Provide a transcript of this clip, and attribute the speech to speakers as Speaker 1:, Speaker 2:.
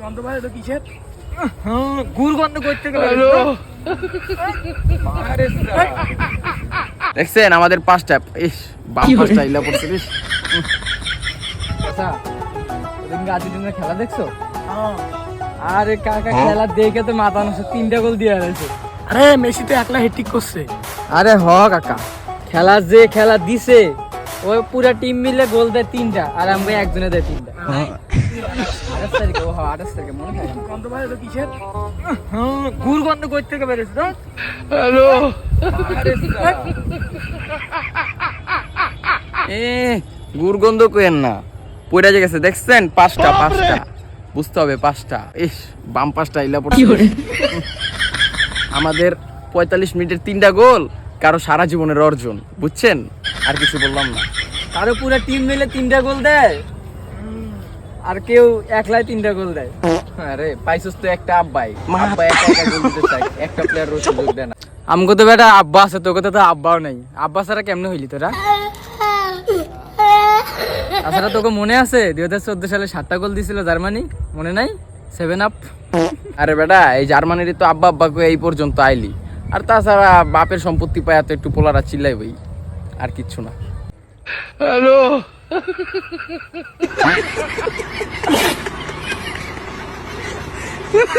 Speaker 1: গন্ধ ভাই এটা কিসের?
Speaker 2: গুড় গন্ধ করতে গেলে
Speaker 3: দেখছেন আমাদের পাঁচটা ইস বাম পাঁচটা ইলা পড়ছে ইস।
Speaker 2: আচ্ছা ওদিন খেলা দেখছো? আরে কাকা খেলা দেখে তো মাথা নষ্ট, 3টা গোল দিয়ে আছে।
Speaker 1: আরে মেসি তো একলা হ্যাট্রিক করছে।
Speaker 2: আরে কাকা খেলা দিছে ওই পুরা টিম মিলে গোল দেয় 3টা আর আমরা একজনে দেয় 3টা। 28 তারিখে ও 28 তারিখে মনে থাকে না।
Speaker 1: গন্ধ ভাই এটা কিসের?
Speaker 2: গুড় গন্ধ করতে গেলে বেরেছে তো।
Speaker 3: এ গুড় গন্ধ কইেন না, পড়ে গেছে দেখছেন? পাঁচটা বুঝতে হবে, পাঁচটা ইস বাম পাঁচটা ইলা পড়ছে। আমাদের 45 মিনিটের 3টা গোল কারো সারা জীবনের অর্জন, বুঝছেন? আর কিছু বললাম না।
Speaker 2: কারো পুরা টিম মিলে 3টা গোল দেয় আর কেউ একলাই 3টা গোল দেয়।
Speaker 3: আরে পাইছস তো একটা আব্বাই একা একা গোল দিতে চাই, একটা প্লেয়ার সুযোগ দেয় না।
Speaker 2: আমগো তো বেটা আব্বা আছে, তোকে তো আব্বাও নাই। আব্বা ছাড়া কেমনে হইলি তোরা? তাছাড়া তোকে মনে আছে 2014 সালে 7টা গোল দিছিল জার্মানি, মনে নাই? 7 আপ।
Speaker 3: আরে বেটা এই জার্মানির তো আব্বা আব্বা কই এই পর্যন্ত আইলি, আর তাছাড়া বাপের সম্পত্তি পায় তো একটু পোলারা চিল্লাইবই, আর কিচ্ছু না।